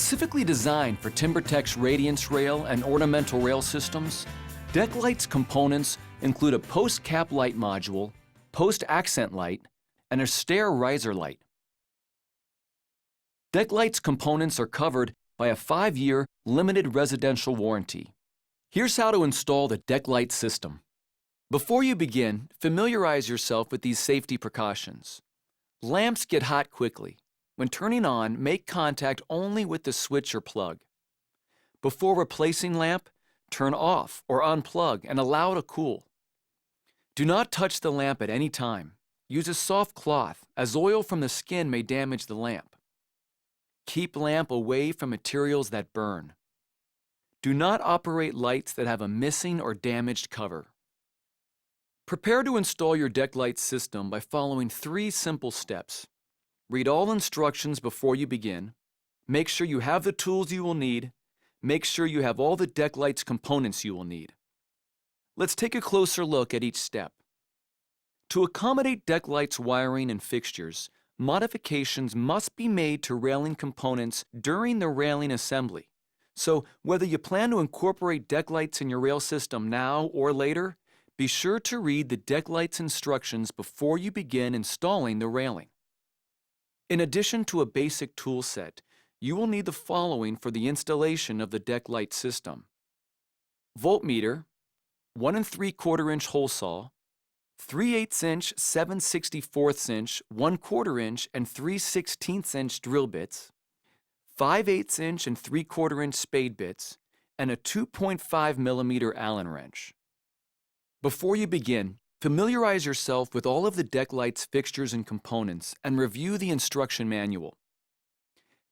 Specifically designed for TimberTech's Radiance Rail and ornamental rail systems, DeckLites components include a post cap light module, post accent light, and a stair riser light. DeckLites components are covered by a 5-year limited residential warranty. Here's how to install the DeckLites system. Before you begin, familiarize yourself with these safety precautions. Lamps get hot quickly. When turning on, make contact only with the switch or plug. Before replacing lamp, turn off or unplug and allow it to cool. Do not touch the lamp at any time. Use a soft cloth, as oil from the skin may damage the lamp. Keep lamp away from materials that burn. Do not operate lights that have a missing or damaged cover. Prepare to install your DeckLites system by following 3 simple steps. Read all instructions before you begin. Make sure you have the tools you will need. Make sure you have all the DeckLites components you will need. Let's take a closer look at each step. To accommodate DeckLites wiring and fixtures, modifications must be made to railing components during the railing assembly. So, whether you plan to incorporate DeckLites in your rail system now or later, be sure to read the DeckLites instructions before you begin installing the railing. In addition to a basic tool set, you will need the following for the installation of the DeckLites system: voltmeter, 1 3/4 inch hole saw, 3/8 inch, 7/64 inch, 1/4 inch, and 3/16 inch drill bits, 5/8 inch and 3/4 inch spade bits, and a 2.5 millimeter Allen wrench. Before you begin, familiarize yourself with all of the DeckLites fixtures and components and review the instruction manual.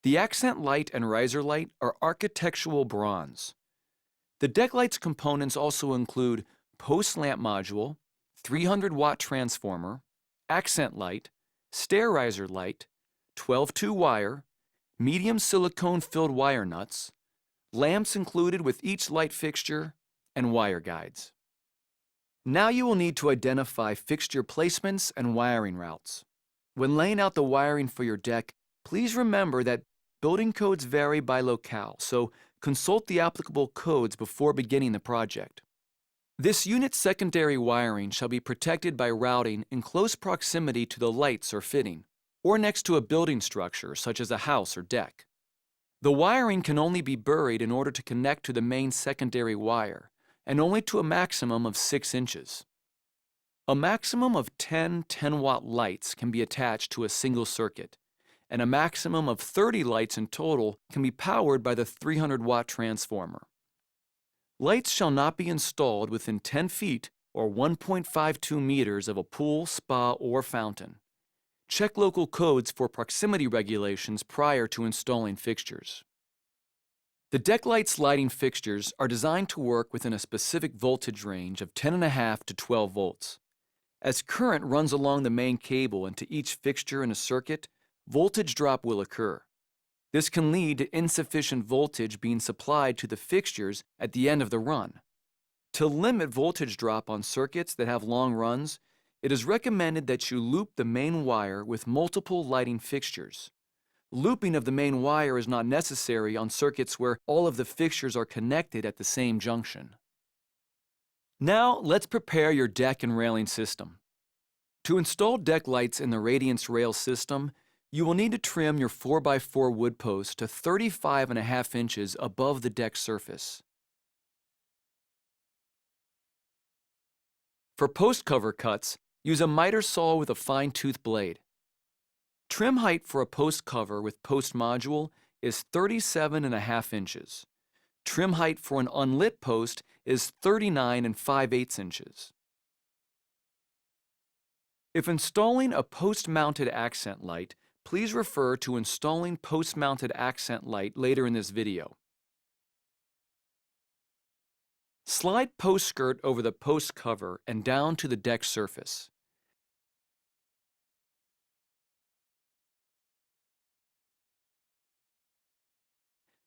The accent light and riser light are architectural bronze. The DeckLites components also include post lamp module, 300-watt transformer, accent light, stair riser light, 12-2 wire, medium silicone-filled wire nuts, lamps included with each light fixture, and wire guides. Now you will need to identify fixture placements and wiring routes. When laying out the wiring for your deck, please remember that building codes vary by locale, so consult the applicable codes before beginning the project. This unit's secondary wiring shall be protected by routing in close proximity to the lights or fitting, or next to a building structure such as a house or deck. The wiring can only be buried in order to connect to the main secondary wire, and only to a maximum of 6 inches. A maximum of 10 10-watt lights can be attached to a single circuit, and a maximum of 30 lights in total can be powered by the 300-watt transformer. Lights shall not be installed within 10 feet or 1.52 meters of a pool, spa, or fountain. Check local codes for proximity regulations prior to installing fixtures. The DeckLites lighting fixtures are designed to work within a specific voltage range of 10.5 to 12 volts. As current runs along the main cable into each fixture in a circuit, voltage drop will occur. This can lead to insufficient voltage being supplied to the fixtures at the end of the run. To limit voltage drop on circuits that have long runs, it is recommended that you loop the main wire with multiple lighting fixtures. Looping of the main wire is not necessary on circuits where all of the fixtures are connected at the same junction. Now, let's prepare your deck and railing system. To install DeckLites in the Radiance Rail system, you will need to trim your 4x4 wood post to 35.5 inches above the deck surface. For post cover cuts, use a miter saw with a fine-tooth blade. Trim height for a post cover with post module is 37.5 inches. Trim height for an unlit post is 39 5/8 inches. If installing a post-mounted accent light, please refer to installing post-mounted accent light later in this video. Slide post skirt over the post cover and down to the deck surface.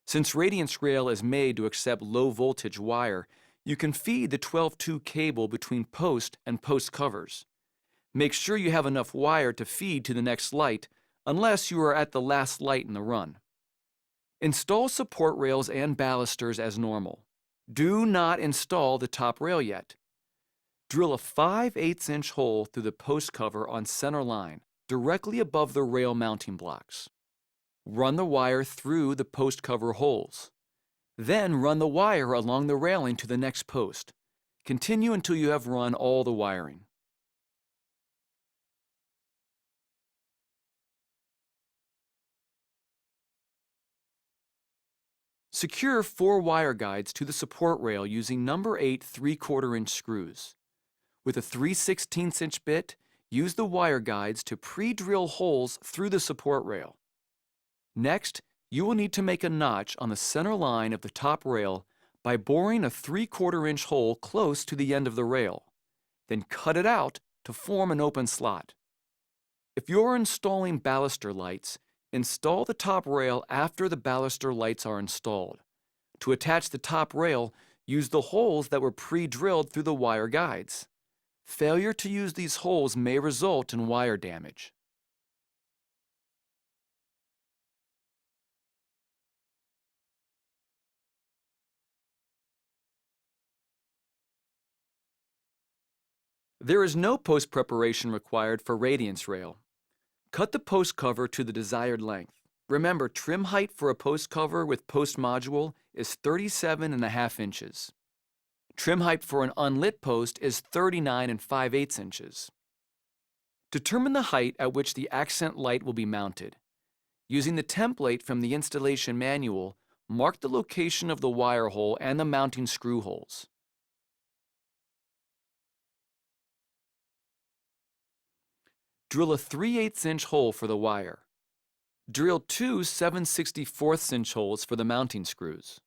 Since Radiance Rail is made to accept low voltage wire, you can feed the 12-2 cable between post and post covers. Make sure you have enough wire to feed to the next light, unless you are at the last light in the run. Install support rails and balusters as normal. Do not install the top rail yet. Drill a 5/8" hole through the post cover on center line, directly above the rail mounting blocks. Run the wire through the post cover holes. Then run the wire along the railing to the next post. Continue until you have run all the wiring. Secure 4 wire guides to the support rail using number 8 3/4" screws. With a 3/16" bit, use the wire guides to pre-drill holes through the support rail. Next, you will need to make a notch on the center line of the top rail by boring a 3/4" hole close to the end of the rail. Then cut it out to form an open slot. If you are installing baluster lights, install the top rail after the baluster lights are installed. To attach the top rail, use the holes that were pre-drilled through the wire guides. Failure to use these holes may result in wire damage. There is no post preparation required for radiance rail. Cut the post cover to the desired length. Remember, trim height for a post cover with post module is 37.5 inches. Trim height for an unlit post is 39 5/8 inches. Determine the height at which the accent light will be mounted. Using the template from the installation manual, mark the location of the wire hole and the mounting screw holes. Drill a 3/8" hole for the wire. Drill 2 7/64" holes for the mounting screws.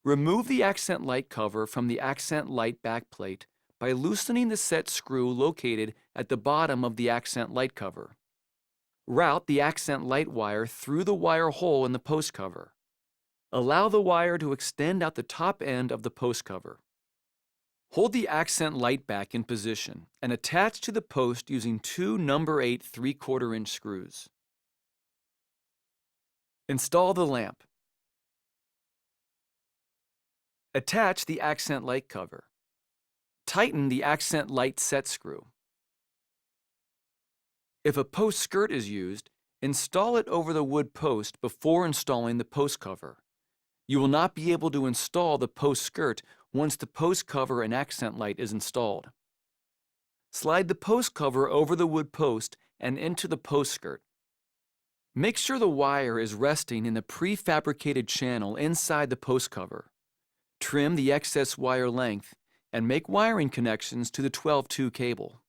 Remove the accent light cover from the accent light backplate by loosening the set screw located at the bottom of the accent light cover. Route the accent light wire through the wire hole in the post cover. Allow the wire to extend out the top end of the post cover. Hold the accent light back in position and attach to the post using 2 number 8 3/4" screws. Install the lamp. Attach the accent light cover. Tighten the accent light set screw. If a post skirt is used, install it over the wood post before installing the post cover. You will not be able to install the post skirt once the post cover and accent light is installed. Slide the post cover over the wood post and into the post skirt. Make sure the wire is resting in the prefabricated channel inside the post cover. Trim the excess wire length and make wiring connections to the 12-2 cable.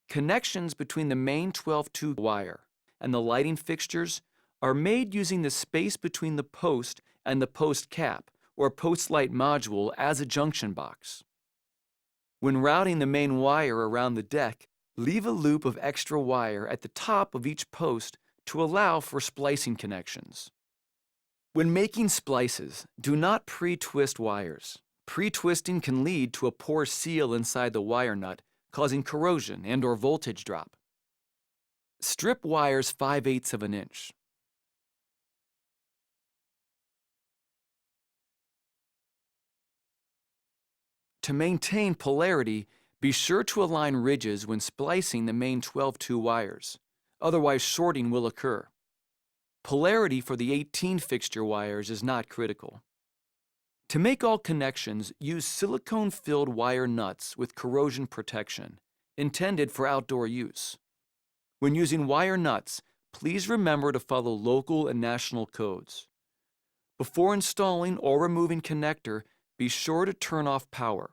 Connections between the main 12-2 wire and the lighting fixtures are made using the space between the post and the post cap or post light module as a junction box. When routing the main wire around the deck, leave a loop of extra wire at the top of each post to allow for splicing connections. When making splices, do not pre-twist wires. Pre-twisting can lead to a poor seal inside the wire nut, causing corrosion and/or voltage drop. Strip wires 5/8 inch. To maintain polarity, be sure to align ridges when splicing the main 12-2 wires. Otherwise, shorting will occur. Polarity for the 18 fixture wires is not critical. To make all connections, use silicone-filled wire nuts with corrosion protection, intended for outdoor use. When using wire nuts, please remember to follow local and national codes. Before installing or removing connector, be sure to turn off power.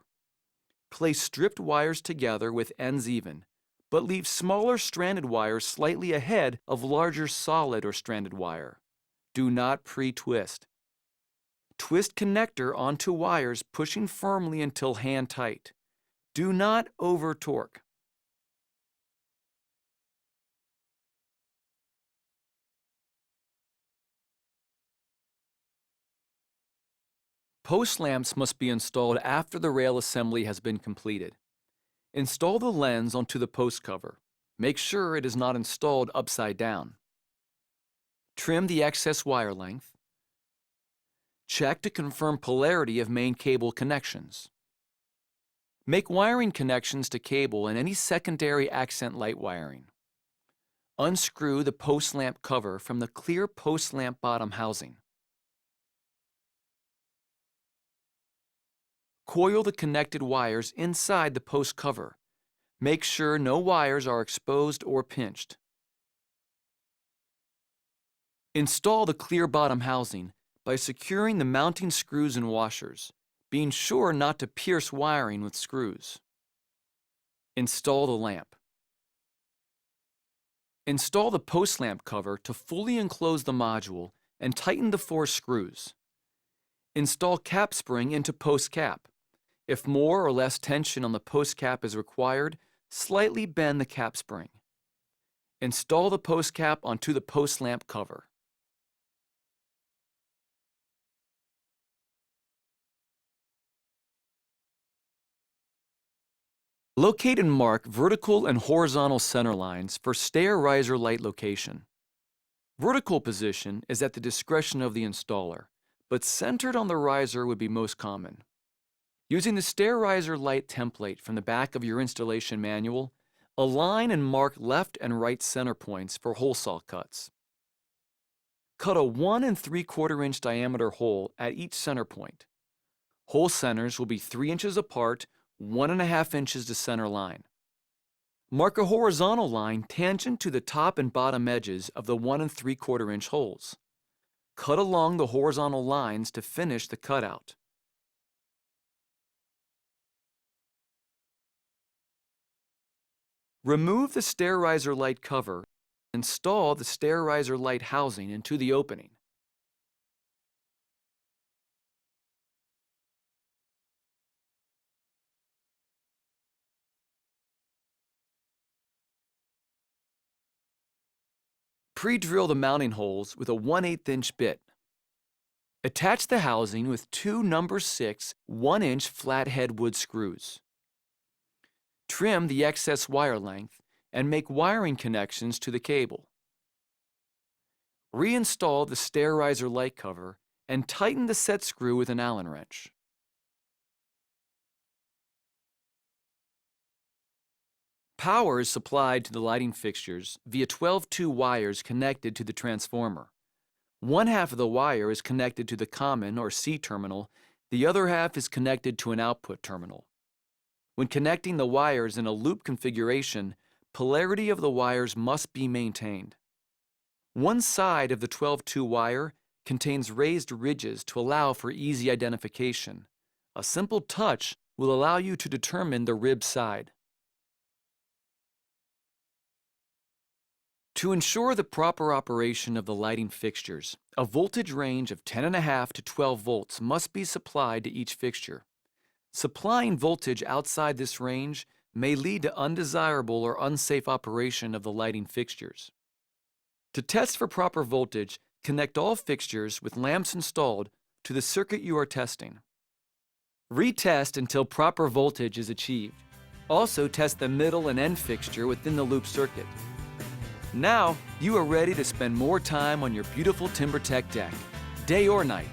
Place stripped wires together with ends even, but leave smaller stranded wires slightly ahead of larger solid or stranded wire. Do not pre-twist. Twist connector onto wires pushing firmly until hand tight. Do not over-torque. Post lamps must be installed after the rail assembly has been completed. Install the lens onto the post cover. Make sure it is not installed upside down. Trim the excess wire length. Check to confirm polarity of main cable connections. Make wiring connections to cable and any secondary accent light wiring. Unscrew the post lamp cover from the clear post lamp bottom housing. Coil the connected wires inside the post cover. Make sure no wires are exposed or pinched. Install the clear bottom housing by securing the mounting screws and washers, being sure not to pierce wiring with screws. Install the lamp. Install the post lamp cover to fully enclose the module and tighten the 4 screws. Install cap spring into post cap. If more or less tension on the post cap is required, slightly bend the cap spring. Install the post cap onto the post lamp cover. Locate and mark vertical and horizontal center lines for stair riser light location. Vertical position is at the discretion of the installer, but centered on the riser would be most common. Using the stair riser light template from the back of your installation manual, align and mark left and right center points for hole saw cuts. Cut a 1 3/4 inch diameter hole at each center point. Hole centers will be 3 inches apart, 1.5 inches to center line. Mark a horizontal line tangent to the top and bottom edges of the 1 3/4 inch holes. Cut along the horizontal lines to finish the cutout. Remove the stair riser light cover. Install the stair riser light housing into the opening. Pre-drill the mounting holes with a 1/8 inch bit. Attach the housing with 2 number 6 1-inch flathead wood screws. Trim the excess wire length and make wiring connections to the cable. Reinstall the stair riser light cover and tighten the set screw with an Allen wrench. Power is supplied to the lighting fixtures via 12-2 wires connected to the transformer. One half of the wire is connected to the common or C terminal, the other half is connected to an output terminal. When connecting the wires in a loop configuration, polarity of the wires must be maintained. One side of the 12-2 wire contains raised ridges to allow for easy identification. A simple touch will allow you to determine the rib side. To ensure the proper operation of the lighting fixtures, a voltage range of 10.5 to 12 volts must be supplied to each fixture. Supplying voltage outside this range may lead to undesirable or unsafe operation of the lighting fixtures. To test for proper voltage, connect all fixtures with lamps installed to the circuit you are testing. Retest until proper voltage is achieved. Also test the middle and end fixture within the loop circuit. Now, you are ready to spend more time on your beautiful TimberTech deck, day or night.